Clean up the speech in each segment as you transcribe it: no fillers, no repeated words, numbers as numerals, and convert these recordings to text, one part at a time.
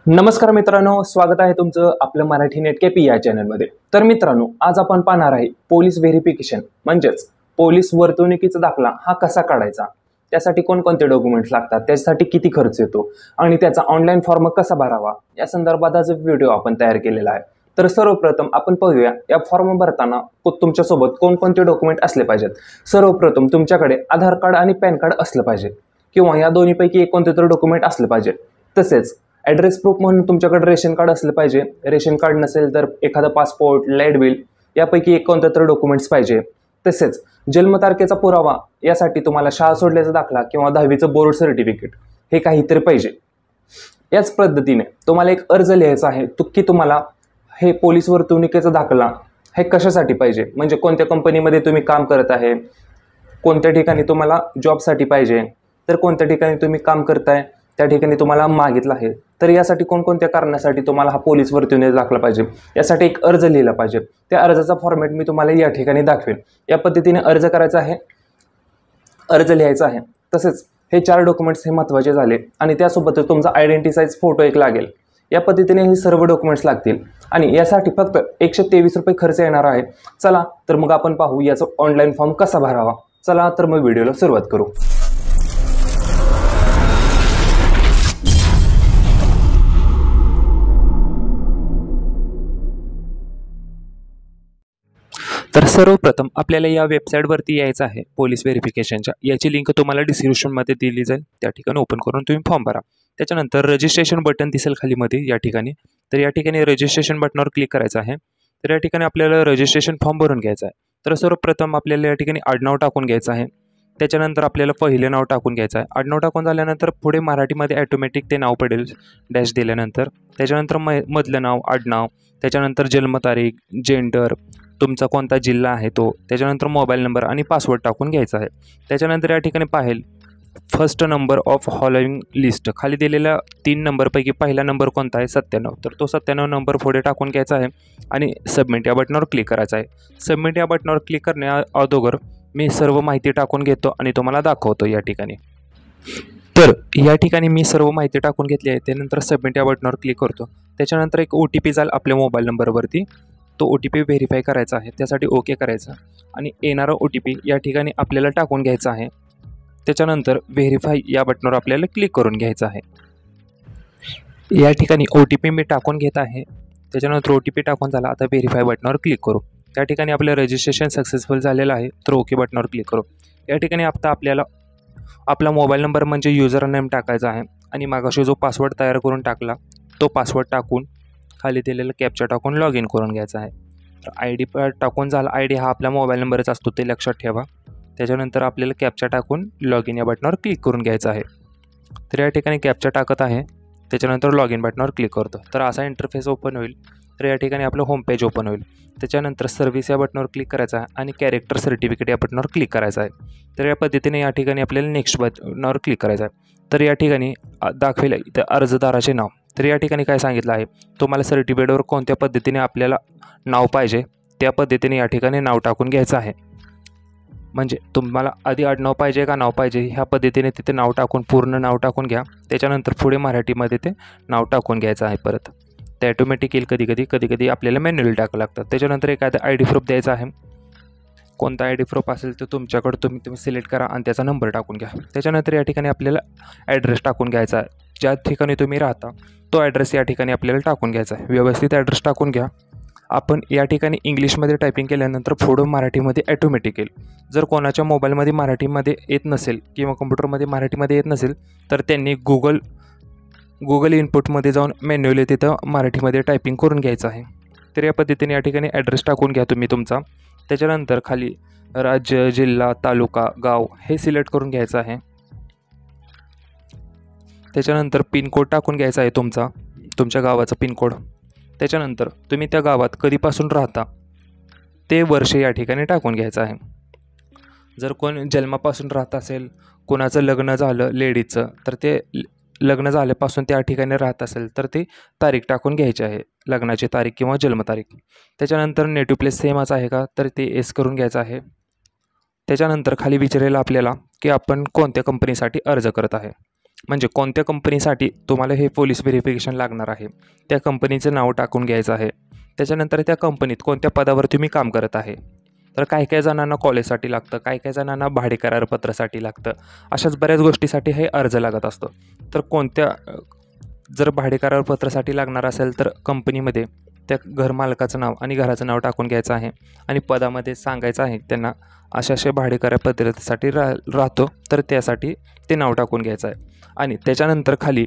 नमस्कार मित्रांनो, स्वागत आहे तुमचं आपलं मराठी नेट केपी या चॅनलमध्ये। तर मित्रांनो, आज आपण पाहणार आहे पोलीस व्हेरिफिकेशन म्हणजेच पोलीस वर्तणुकीचा दाखला हा कसा काढायचा, त्यासाठी कोणकोणते डॉक्युमेंट्स लागतात, त्यासाठी किती खर्च येतो आणि त्याचा ऑनलाईन फॉर्म कसा भरावा या संदर्भात आज व्हिडिओ आपण तयार केलेला आहे। तर सर्वप्रथम आपण पाहूया या फॉर्म भरताना तुमच्यासोबत कोणकोणते डॉक्युमेंट असले पाहिजेत। सर्वप्रथम तुमच्याकडे आधार कार्ड आणि पॅन कार्ड असलं पाहिजे किंवा या दोन्हीपैकी एक कोणते तरी डॉक्युमेंट असले पाहिजे। तसेच ॲड्रेस प्रूफ म्हणून तुमच्याकडे रेशन कार्ड असलं पाहिजे। रेशन कार्ड नसेल तर एखादा पासपोर्ट, लाईट बिल यापैकी एक कोणतं तरी डॉक्युमेंट्स पाहिजे। तसेच जन्मतारखेचा पुरावा यासाठी तुम्हाला शाळा सोडल्याचा दाखला किंवा 10वीचं बोर्ड सर्टिफिकेट हे काहीतरी पाहिजे। याच पद्धतीने तुम्हाला एक अर्ज लिहायचा आहे की तुम्हाला हे पोलीस वर्तणुकीचा दाखला हे कशासाठी पाहिजे, म्हणजे कोणत्या कंपनीमध्ये तुम्ही काम करत आहे, कोणत्या ठिकाणी तुम्हाला जॉबसाठी पाहिजे, तर कोणत्या ठिकाणी तुम्ही काम करताय त्या ठिकाणी तुम्हाला मागितलं आहे, तर यासाठी कोणकोणत्या कारणासाठी तुम्हाला हा पोलीस वर्तणुकीचा दाखला पाहिजे यासाठी एक अर्ज लिहिला पाहिजे। त्या अर्जाचा फॉर्मॅट मी तुम्हाला या ठिकाणी दाखवेन। या पद्धतीने अर्ज करायचा आहे, अर्ज लिहायचा आहे। तसेच हे 4 डॉक्युमेंट्स हे महत्त्वाचे झाले आणि त्यासोबतच तुमचा आयडेंटिटी साईज फोटो एक लागेल। या पद्धतीने हे सर्व डॉक्युमेंट्स लागतील आणि यासाठी फक्त 123 रुपये खर्च येणार आहे। चला तर मग आपण पाहू याचा ऑनलाईन फॉर्म कसा भरावा। चला तर मग व्हिडिओला सुरुवात करू। तर सर्वप्रथम आपल्याला या वेबसाईटवरती यायचं आहे पोलीस व्हेरिफिकेशनच्या। याची लिंक तुम्हाला डिस्क्रिप्शनमध्ये दिली जाईल, त्या ठिकाणी ओपन करून तुम्ही फॉर्म भरा। त्याच्यानंतर रजिस्ट्रेशन बटन दिसेल खालीमध्ये या ठिकाणी, तर या ठिकाणी रजिस्ट्रेशन बटनावर क्लिक करायचं आहे। तर या ठिकाणी आपल्याला रजिस्ट्रेशन फॉर्म भरून घ्यायचा आहे। तर सर्वप्रथम आपल्याला या ठिकाणी आडनाव टाकून घ्यायचं आहे। त्याच्यानंतर आपल्याला पहिले नाव टाकून घ्यायचं आहे। आडनाव टाकून झाल्यानंतर पुढे मराठीमध्ये ॲटोमॅटिक ते नाव पडेल डॅश दिल्यानंतर। त्याच्यानंतर मधलं नाव, आडनाव, त्याच्यानंतर जन्मतारीख, जेंडर, तुमचा कोणता जिल्हा आहे तो, त्याच्यानंतर मोबाईल नंबर आणि पासवर्ड टाकून घ्यायचा आहे। त्याच्यानंतर या ठिकाणी पाहेल first number of following list, खाली दिलेल्या 3 नंबरपैकी पहिला नंबर कोणता आहे 97, तर तो 97 नंबर पुढे टाकून घ्यायचा आहे आणि सबमिट या बटनावर क्लिक करायचं आहे। सबमिट या बटनावर क्लिक करण्या अगोदर मी सर्व माहिती टाकून घेतो आणि तुम्हाला दाखवतो या ठिकाणी। तर या ठिकाणी मी सर्व माहिती टाकून घेतली आहे। त्यानंतर सबमिट या बटनावर क्लिक करतो। त्याच्यानंतर एक OTP जाईल आपल्या मोबाईल नंबरवरती, तो OTP व्हेरीफाय करायचा आहे, त्यासाठी ओके करायचं आणि येणारा OTP या ठिकाणी आपल्याला टाकून घ्यायचा आहे। त्याच्यानंतर व्हेरीफाय या बटनावर आपल्याला क्लिक करून घ्यायचं आहे। या ठिकाणी OTP मी टाकून घेत आहे। त्याच्यानंतर OTP टाकून झाला, आता व्हेरीफाय बटनावर क्लिक करू। त्या ठिकाणी आपलं रजिस्ट्रेशन सक्सेसफुल झालेलं आहे, तर ओके बटनावर क्लिक करू। या ठिकाणी आता आपल्याला आपला मोबाईल नंबर म्हणजे युजर नेम टाकायचा आहे आणि मागाशी जो पासवर्ड तयार करून टाकला तो पासवर्ड टाकून खाली दिलेलं कॅप्चा टाकून लॉग इन करून घ्यायचं आहे। तर ID टाकून झाला, ID हा आपला मोबाईल नंबरच असतो ते लक्षात ठेवा। त्याच्यानंतर आपल्याला कॅप्चा टाकून लॉग इन या बटनावर क्लिक करून घ्यायचं आहे। तर या ठिकाणी कॅप्चा टाकत आहे, त्याच्यानंतर लॉग इन बटनावर क्लिक करतो, तर असा इंटरफेस ओपन होईल। तर या ठिकाणी आपलं होम पेज ओपन होईल। त्याच्यानंतर सर्व्हिस या बटनावर क्लिक करायचं आहे आणि कॅरेक्टर सर्टिफिकेट या बटनावर क्लिक करायचं आहे। तर या पद्धतीने या ठिकाणी आपल्याला नेक्स्ट बटनावर क्लिक करायचं आहे। तर या ठिकाणी दाखवेल इथं अर्जदाराचे नाव, तर या ठिकाणी काय सांगितलं आहे, तुम्हाला सर्टिफिकेटवर कोणत्या पद्धतीने आपल्याला नाव पाहिजे त्या पद्धतीने या ठिकाणी नाव टाकून घ्यायचं आहे। म्हणजे तुम्हाला आधी आडनाव पाहिजे का नाव पाहिजे ह्या पद्धतीने तिथे नाव टाकून पूर्ण नाव टाकून घ्या। त्याच्यानंतर पुढे मराठीमध्ये ते नाव टाकून घ्यायचं आहे। परत ते ॲटोमॅटिक येईल, कधी आपल्याला मॅन्युअली टाकावं लागतं। त्याच्यानंतर एखादा ID प्रूफ द्यायचा आहे, कोणता ID प्रूफ असेल तर तुमच्याकडे तुम्ही सिलेक्ट करा आणि त्याचा नंबर टाकून घ्या। त्याच्यानंतर या ठिकाणी आपल्याला ॲड्रेस टाकून घ्यायचा आहे, ज्या ठिकाणी तुम्ही राहता तो ॲड्रेस या ठिकाणी आपल्याला टाकून घ्यायचा आहे। व्यवस्थित ॲड्रेस टाकून घ्या। आपण या ठिकाणी इंग्लिशमध्ये टायपिंग केल्यानंतर पुढं मराठीमध्ये ॲटोमॅटिक येईल। जर कोणाच्या मोबाईलमध्ये मराठीमध्ये येत नसेल किंवा कम्प्युटरमध्ये मराठीमध्ये येत नसेल तर त्यांनी गुगल इनपुटमध्ये जाऊन मॅन्युअली तिथं मराठीमध्ये टायपिंग करून घ्यायचं आहे। तर या पद्धतीने या ठिकाणी ॲड्रेस टाकून घ्या तुम्ही तुमचा। त्याच्यानंतर खाली राज्य, जिल्हा, तालुका, गाव हे सिलेक्ट करून घ्यायचं आहे। त्याच्यानंतर पिनकोड टाकून घ्यायचा आहे तुमच्या गावाचा पिनकोड। त्याच्यानंतर तुम्ही त्या गावात कधीपासून राहता ते वर्ष या ठिकाणी टाकून घ्यायचं आहे। जर कोण जन्मापासून राहत असेल, कोणाचं लग्न झालं लेडीजचं, तर ते लग्न झाल्यापासून त्या ठिकाणी राहत असेल तर ते तारीख टाकून घ्यायची आहे, लग्नाची तारीख किंवा जन्मतारीख। त्याच्यानंतर नेटिव्ह प्लेस सेमच आहे का तर ते येस करून घ्यायचं आहे। त्याच्यानंतर खाली विचारेल आपल्याला की आपण कोणत्या कंपनीसाठी अर्ज करत आहे। म्हणजे कोणत्या कंपनीसाठी तुम्हाला हे पोलीस व्हेरिफिकेशन लागणार आहे त्या कंपनीचं नाव टाकून घ्यायचं आहे. त्याच्यानंतर त्या कंपनीत कोणत्या पदावर तुम्ही काम करत आहे. तर काही काही जणांना कॉलेजसाठी लागतं, काही काही जणांना भाडे करारपत्रासाठी लागतं. अशाच बऱ्याच गोष्टीसाठी हे अर्ज लागत असतो. तर जर भाडे करारपत्रासाठी लागणार असेल तर कंपनीमध्ये त्या घरमालकाचं नाव आणि घराचं नाव टाकून घ्यायचं आहे आणि पदामध्ये सांगायचं आहे त्यांना अशा भाडे करारपत्रासाठी राहतो, तर त्यासाठी ते नाव टाकून घ्यायचं आहे. आणि त्याच्यानंतर खाली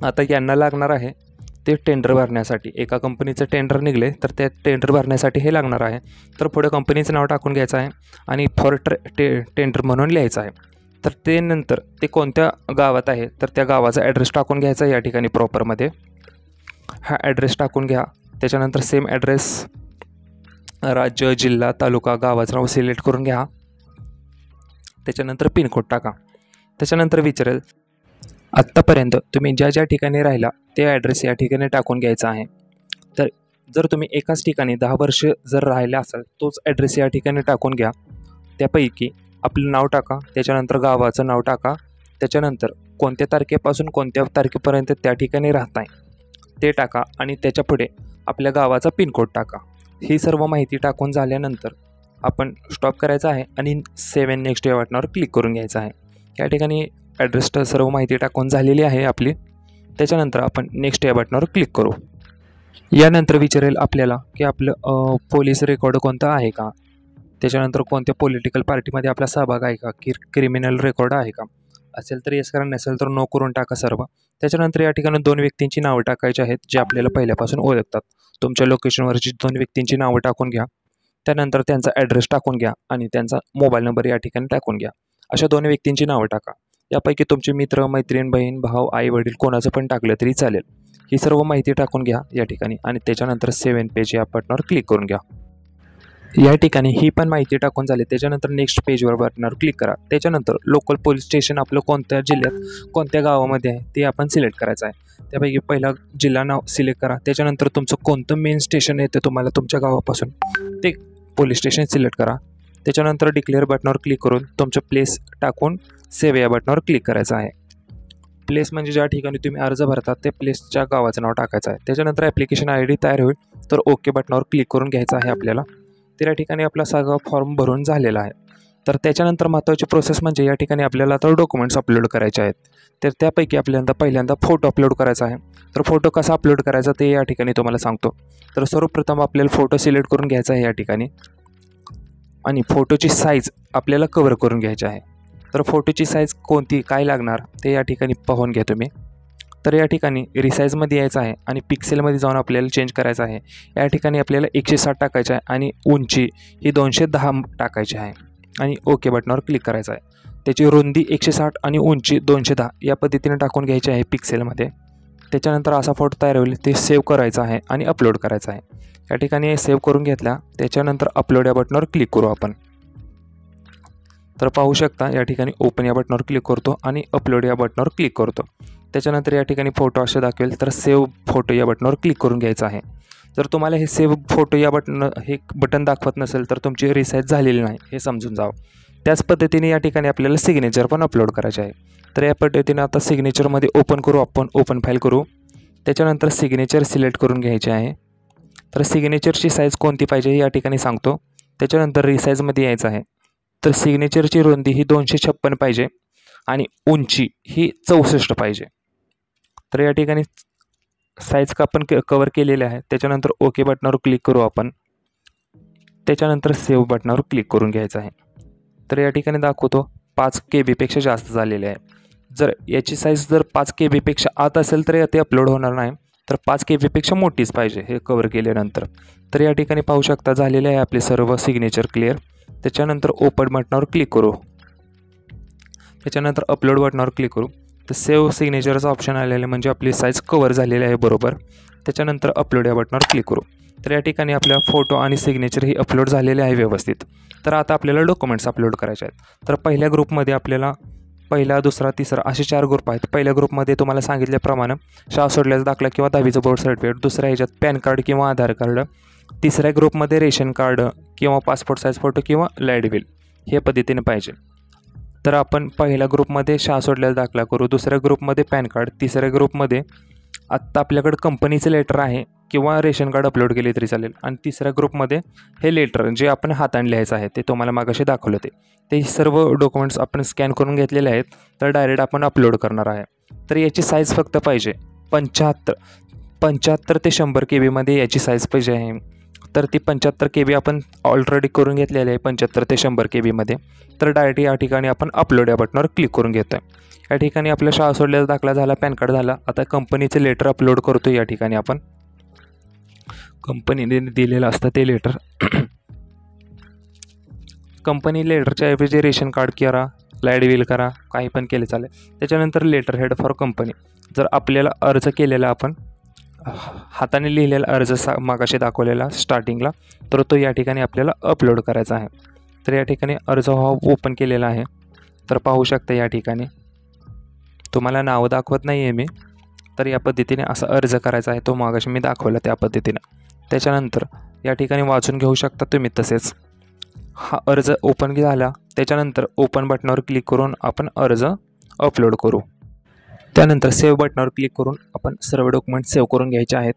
आता यांना लागणार आहे ते टेंडर भरण्यासाठी. एका कंपनीचं टेंडर निघले तर त्या टेंडर भरण्यासाठी हे लागणार आहे. तर पुढे कंपनीचं नाव टाकून घ्यायचं आहे आणि फॉर टेंडर म्हणून लिहायचं आहे. तर ते नंतर ते कोणत्या गावात आहे तर त्या गावाचा ॲड्रेस टाकून घ्यायचा या ठिकाणी प्रॉपरमध्ये. हा ॲड्रेस टाकून घ्या. त्याच्यानंतर सेम ॲड्रेस राज्य, जिल्हा, तालुका, गावाचं नाव सिलेक्ट करून घ्या. त्याच्यानंतर पिनकोड टाका. त्याच्यानंतर विचारेल आत्तापर्यंत तुम्ही ज्या ज्या ठिकाणी राहिला ते ॲड्रेस या ठिकाणी टाकून घ्यायचा आहे. तर जर तुम्ही एकाच ठिकाणी 10 वर्ष जर राहिले असाल तोच ॲड्रेस या ठिकाणी टाकून घ्या. त्यापैकी आपलं नाव टाका, त्याच्यानंतर गावाचं नाव टाका, त्याच्यानंतर कोणत्या तारखेपासून कोणत्या तारखेपर्यंत त्या ठिकाणी राहत आहे ते टाका आणि त्याच्यापुढे आपल्या गावाचा पिनकोड टाका. ही सर्व माहिती टाकून झाल्यानंतर आपण स्टॉप करायचा आहे आणि सेव्ह अँड नेक्स्ट या बटनावर क्लिक करून घ्यायचं आहे. या ठिकाणी ॲड्रेस सर्व माहिती टाकून झालेली आहे आपली. त्याच्यानंतर आपण नेक्स्ट या बटनावर क्लिक करू. यानंतर विचारेल आपल्याला की आपलं पोलीस रेकॉर्ड कोणता आहे का, त्याच्यानंतर कोणत्या पॉलिटिकल पार्टीमध्ये आपला सहभाग आहे का, क्रिमिनल रेकॉर्ड आहे का. असेल तर येस करा, नसेल तर नो करून टाका सर्व. त्याच्यानंतर या ठिकाणी 2 व्यक्तींची नावं टाकायची आहेत जे आपल्याला पहिल्यापासून ओळखतात. तुमच्या लोकेशनवरची 2 व्यक्तींची नावं टाकून घ्या. त्यानंतर त्यांचा ॲड्रेस टाकून घ्या आणि त्यांचा मोबाईल नंबर या ठिकाणी टाकून घ्या. अशा 2 व्यक्तींची नावं टाका. यापैकी तुमचे मित्र, मैत्रीण, बहीण, भाऊ, आई, वडील कोणाचं पण टाकलं तरी चालेल. ही सर्व माहिती टाकून घ्या या ठिकाणी आणि त्याच्यानंतर सेव्ह अँड पेज या बटनावर क्लिक करून घ्या. या ठिकाणी ही पण माहिती टाकून झाली. त्याच्यानंतर नेक्स्ट पेजवर बटनावर क्लिक करा. त्याच्यानंतर लोकल पोलीस स्टेशन आपलं कोणत्या जिल्ह्यात कोणत्या गावामध्ये आहे ते आपण सिलेक्ट करायचं आहे. त्यापैकी पहिला जिल्हा नाव सिलेक्ट करा. त्याच्यानंतर तुमचं कोणतं मेन स्टेशन येतं तुम्हाला तुमच्या गावापासून ते पोलीस स्टेशन सिलेक्ट करा. त्याच्यानंतर डिक्लेअर बटनावर क्लिक करून तुमचं प्लेस टाकून सेव्ह या बटनावर क्लिक करायचं आहे. प्लेस म्हणजे ज्या ठिकाणी तुम्ही अर्ज भरतात ते प्लेसच्या गावाचं नाव टाकायचं आहे. त्याच्यानंतर ॲप्लिकेशन ID तयार होईल तर ओके बटनावर क्लिक करून घ्यायचं आहे आपल्याला. तर या ठिकाणी आपला सगळा फॉर्म भरून झालेला आहे. तर त्याच्यानंतर महत्त्वाची प्रोसेस म्हणजे या ठिकाणी आपल्याला आता डॉक्युमेंट्स अपलोड करायचे आहेत. तर त्यापैकी आपल्याला पहिल्यांदा फोटो अपलोड करायचा आहे. तर फोटो कसा अपलोड करायचा ते या ठिकाणी तुम्हाला सांगतो. तर सर्वप्रथम आपल्याला फोटो सिलेक्ट करून घ्यायचा आहे या ठिकाणी आणि फोटोची साईज आपल्याला कवर करून घ्यायची आहे. तर फोटोची साईज कोणती काय लागणार ते या ठिकाणी पाहून घ्या तुम्ही. तर या ठिकाणी रिसाईजमध्ये यायचं आहे आणि पिक्सेलमध्ये जाऊन आपल्याला चेंज करायचं आहे. या ठिकाणी आपल्याला 160 टाकायचं आहे आणि उंची ही 210 टाकायची आहे आणि ओके बटनावर क्लिक करायचं आहे. त्याची रुंदी 160 आणि उंची 210 या पद्धतीने टाकून घ्यायची आहे पिक्सेलमध्ये. त्याच्यानंतर असा फोटो तयार होईल ते सेव्ह करायचा आहे आणि अपलोड करायचा आहे. या ठिकाणी सेव्ह करून घेतला. त्याच्यानंतर अपलोड या बटनावर क्लिक करू आपण. तर पाहू शकता या ठिकाणी ओपन या बटनावर क्लिक करतो आणि अपलोड या बटनावर क्लिक करतो. त्याच्यानंतर या ठिकाणी फोटो असे दाखवेल तर सेव्ह फोटो या बटनावर क्लिक करून घ्यायचं आहे. जर तुम्हाला हे सेव्ह फोटो या बटन दाखवत नसेल तर तुमची रिसाईज झालेली नाही हे समजून जावं. त्याच पद्धतीने या ठिकाणी आपल्याला सिग्नेचर पण अपलोड करायचे आहे. तर या पद्धतीने आता सिग्नेचरमध्ये ओपन करू आपण, ओपन फाईल करू. त्याच्यानंतर सिग्नेचर सिलेक्ट करून घ्यायचे आहे. तर सिग्नेचरची साईज कोणती पाहिजे हे या ठिकाणी सांगतो. त्याच्यानंतर रिसाईजमध्ये यायचं आहे. तर सिग्नेचरची रुंदी ही 256 पाहिजे आणि उंची ही 64 पाहिजे. तर या ठिकाणी साईज का आपण कवर केलेले आहे. त्याच्यानंतर ओके बटनावर क्लिक करू आपण. त्याच्यानंतर सेव्ह बटनावर क्लिक करून घ्यायचं आहे. तर या ठिकाणी दाखवतो 5 KB जास्त झालेले आहे. जर याची साईज जर 5 KB आत असेल तर ते अपलोड होणार नाही. तर 5 KB मोठीच पाहिजे हे कवर केल्यानंतर. तर या ठिकाणी पाहू शकता झालेले आहे आपले सर्व सिग्नेचर क्लिअर. त्याच्यानंतर ओपन बटनावर क्लिक करू. त्याच्यानंतर अपलोड बटनावर क्लिक करू. तर सेव्ह सिग्नेचरचा ऑप्शन आलेला म्हणजे आपली साईज कवर झालेली आहे बरोबर. त्याच्यानंतर अपलोड या बटनावर क्लिक करू. तर या ठिकाणी आपल्या फोटो आणि सिग्नेचर ही अपलोड झालेले आहे व्यवस्थित. तर आता आपल्याला डॉक्युमेंट्स अपलोड करायचे आहेत. तर पहिल्या ग्रुपमध्ये आपल्याला पहिला, दुसरा, तिसरा असे 4 ग्रुप आहेत. पहिल्या ग्रुपमध्ये तुम्हाला सांगितल्याप्रमाणे शाळा सोडल्याचा दाखला किंवा 10वीचं बोर्ड सर्टिफिकेट, दुसऱ्या ह्याच्यात पॅन कार्ड किंवा आधार कार्ड, तिसऱ्या ग्रुपमध्ये रेशन कार्ड किंवा पासपोर्ट साईज फोटो किंवा लाईट बिल हे पद्धतीने पाहिजे. तर आपण पहिल्या ग्रुपमध्ये शाळा सोडलेला दाखला करू, दुसऱ्या ग्रुपमध्ये पॅन कार्ड, तिसऱ्या ग्रुपमध्ये आत्ता आपल्याकडं कंपनीचं लेटर आहे किंवा रेशन कार्ड अपलोड केले तरी चालेल, आणि तिसऱ्या ग्रुपमध्ये हे लेटर जे आपण हाताने लिहायचं आहे ते तुम्हाला मागाशी दाखवलं ते सर्व डॉक्युमेंट्स आपण स्कॅन करून घेतलेले आहेत. तर डायरेक्ट आपण अपलोड करणार आहे. तर याची साईज फक्त पाहिजे 75 ते 100 KB याची साईज पाहिजे आहे. तर ती 75 KB आपण ऑलरेडी करून घेतलेली आहे 75 ते 100 KB. तर डायरेक्ट या ठिकाणी आपण अपलोड या बटनावर क्लिक करून घेतो आहे. या ठिकाणी आपला शाळा सोडलेला दाखला झाला, पॅन कार्ड झाला. आता कंपनीचे लेटर अपलोड करतो. या ठिकाणी आपण कंपनीने दिलेलं असतं ते लेटर कंपनी लेटरच्या ऐवजी रेशन कार्ड करा, लाईट बिल करा, काही पण केले चालेल. त्याच्यानंतर लेटर हेड फॉर कंपनी. जर आपल्याला अर्ज केलेला आपण हाताने लिहिलेला अर्ज मागाशी दाखवलेला स्टार्टिंगला, तर तो या ठिकाणी आपल्याला अपलोड करायचा आहे. तर या ठिकाणी अर्ज ओपन केलेला आहे. तर पाहू शकता या ठिकाणी तुम्हाला नाव दाखवत नाही आहे मी. तर या पद्धतीने असा अर्ज करायचा आहे, तो मागाशी मी दाखवला त्या पद्धतीनं. त्याच्यानंतर या ठिकाणी वाचून घेऊ शकता तुम्ही. तसेच हा अर्ज ओपन झाला, त्याच्यानंतर ओपन बटनावर क्लिक करून आपण अर्ज अपलोड करू. त्यानंतर सेव्ह बटनावर क्लिक करून आपण सर्व डॉक्युमेंट सेव्ह करून घ्यायचे आहेत.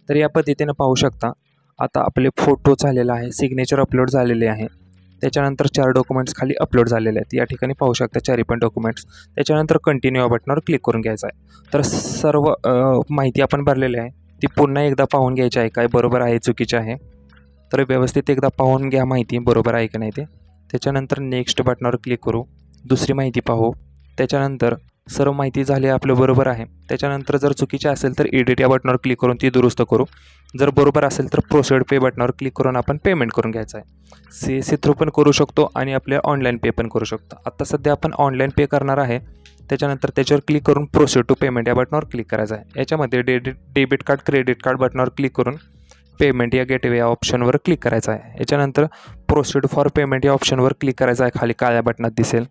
तर या पद्धतीनं पाहू शकता आता आपले फोटो झालेला आहे, सिग्नेचर अपलोड झालेले आहे. त्याच्यानंतर 4 डॉक्युमेंट्स खाली अपलोड झालेले आहेत. या ठिकाणी पाहू शकता 4 पण डॉक्युमेंट्स. त्याच्यानंतर कंटिन्यू या बटनावर क्लिक करून घ्यायचं आहे. तर सर्व माहिती आपण भरलेली आहे ती पुन्हा एकदा पाहून घ्यायची आहे, काय बरोबर आहे चुकीचे आहे. तर व्यवस्थित एकदा पाहून घ्या माहिती बरोबर आहे की नाही ते. त्याच्यानंतर नेक्स्ट बटनावर क्लिक करू, दुसरी माहिती पाहू. त्याच्यानंतर सर्व माहिती झाली आपलं बरोबर आहे. त्याच्यानंतर जर चुकीचे असेल तर एडिट या बटनावर क्लिक करून ती दुरुस्त करू. जर बरोबर असेल तर प्रोसीड पे बटनावर क्लिक करून आपण पेमेंट करून घ्यायचं आहे. CSC थ्रू पण करू शकतो आणि आपल्या ऑनलाईन पे पण करू शकतो. आत्ता सध्या आपण ऑनलाईन पे करणार आहे. त्याच्यानंतर त्याच्यावर क्लिक करून प्रोसीड टू पेमेंट या बटनावर क्लिक करायचं आहे. याच्यामध्ये डेबिट कार्ड, क्रेडिट कार्ड बटनावर क्लिक करून पेमेंट या गेटवे या ऑप्शनवर क्लिक करायचं आहे. याच्यानंतर प्रोसीड फॉर पेमेंट या ऑप्शनवर क्लिक करायचं आहे, खाली काळ्या बटनात दिसेल.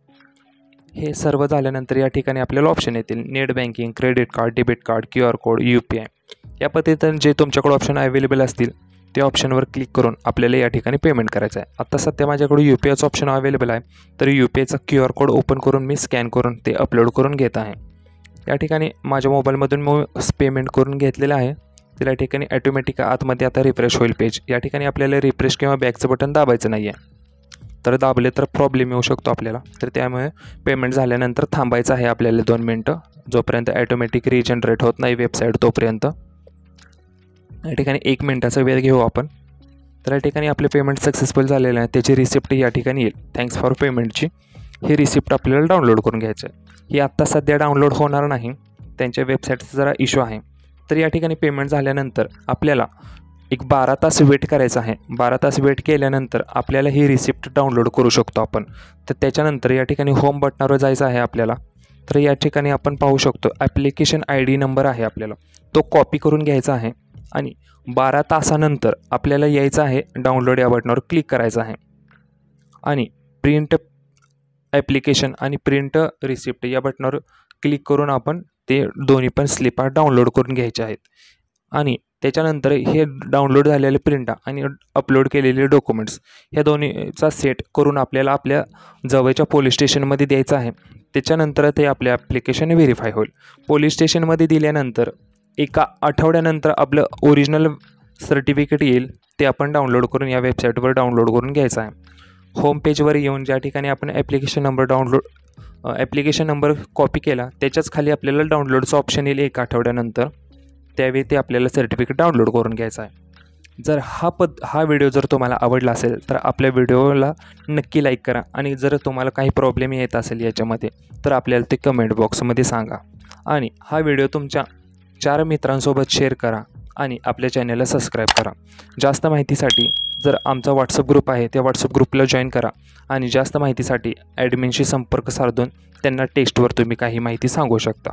हे सर्व झाल्यानंतर या ठिकाणी आपल्याला ऑप्शन येतील net banking, credit card, debit card, QR code, UPI या पद्धतीने जे तुमच्याकडे ऑप्शन अवेलेबल असतील त्या ऑप्शनवर क्लिक करून आपल्याला या ठिकाणी पेमेंट करायचं आहे. आता सध्या माझ्याकडे UPIचं ऑप्शन अवेलेबल आहे. तर UPIचा QR कोड ओपन करून मी स्कॅन करून ते अपलोड करून घेत आहे. या ठिकाणी माझ्या मोबाईलमधून मी पेमेंट करून घेतलेलं आहे. तर या ठिकाणी ऑटोमॅटिक आतमध्ये आता रिफ्रेश होईल पेज. या ठिकाणी आपल्याला रिफ्रेश किंवा बॅकचं बटन दाबायचं नाही आहे. तर दाबले तर प्रॉब्लेम येऊ शकतो आपल्याला. तर त्यामुळे पेमेंट झाल्यानंतर थांबायचं आहे आपल्याला 2 मिनटं, जोपर्यंत ॲटोमॅटिक रिजनरेट होत नाही वेबसाईट तोपर्यंत. या ठिकाणी 1 मिनटाचा वेळ घेऊ आपण. तर या ठिकाणी आपले पेमेंट सक्सेसफुल झालेलं आहे. त्याची रिसिप्ट या ठिकाणी येईल, थँक्स फॉर पेमेंटची. ही रिसिप्ट आपल्याला डाउनलोड करून घ्यायचं आहे. ही आत्ता सध्या डाउनलोड होणार नाही, त्यांच्या वेबसाईटचा जरा इश्यू आहे. तर या ठिकाणी पेमेंट झाल्यानंतर आपल्याला एक 12 तास वेट करायचं आहे. 12 तास वेट केल्यानंतर आपल्याला ही रिसिप्ट डाउनलोड करू शकतो आपण. तर त्याच्यानंतर या ठिकाणी होम बटनावर जायचं आहे आपल्याला. तर या ठिकाणी आपण पाहू शकतो ॲप्लिकेशन ID नंबर आहे आपल्याला, तो कॉपी करून घ्यायचा आहे आणि 12 तासानंतर आपल्याला यायचं आहे डाउनलोड या बटनावर क्लिक करायचं आहे आणि प्रिंट ॲप्लिकेशन आणि प्रिंट रिसिप्ट या बटनावर क्लिक करून आपण ते दोन्ही पण स्लिपा डाउनलोड करून घ्यायच्या आहेत. आणि त्याच्यानंतर हे डाउनलोड झालेले प्रिंट आणि अपलोड केलेले डॉक्युमेंट्स ह्या दोन्हीचा सेट करून आपल्याला आपल्या जवळच्या पोलीस स्टेशनमध्ये द्यायचं आहे. त्याच्यानंतर ते आपल्या ॲप्लिकेशन व्हेरीफाय होईल. पोलीस स्टेशनमध्ये दिल्यानंतर 1 आठवड्यानंतर आपलं ओरिजिनल सर्टिफिकेट येईल, ते आपण डाउनलोड करून या वेबसाईटवर डाउनलोड करून घ्यायचं आहे. होम पेजवर येऊन ज्या ठिकाणी आपण ॲप्लिकेशन नंबर कॉपी केला त्याच्याच खाली आपल्याला डाउनलोडचं ऑप्शन येईल 1 आठवड्यानंतर. त्यावेळी ते आपल्याला सर्टिफिकेट डाउनलोड करून घ्यायचं आहे. जर हा व्हिडिओ जर तुम्हाला आवडला असेल तर आपल्या व्हिडिओला नक्की लाईक करा आणि जर तुम्हाला काही प्रॉब्लेम येत असेल याच्यामध्ये तर आपल्याला ते कमेंट बॉक्समध्ये सांगा. आणि हा व्हिडिओ तुमच्या 4 मित्रांसोबत शेअर करा आणि आपल्या चॅनलला सबस्क्राईब करा. जास्त माहितीसाठी जर आमचा व्हॉट्सअप ग्रुप आहे त्या व्हॉट्सअप ग्रुपला जॉईन करा आणि जास्त माहितीसाठी ॲडमिनशी संपर्क साधून त्यांना टेक्स्टवर तुम्ही काही माहिती सांगू शकता.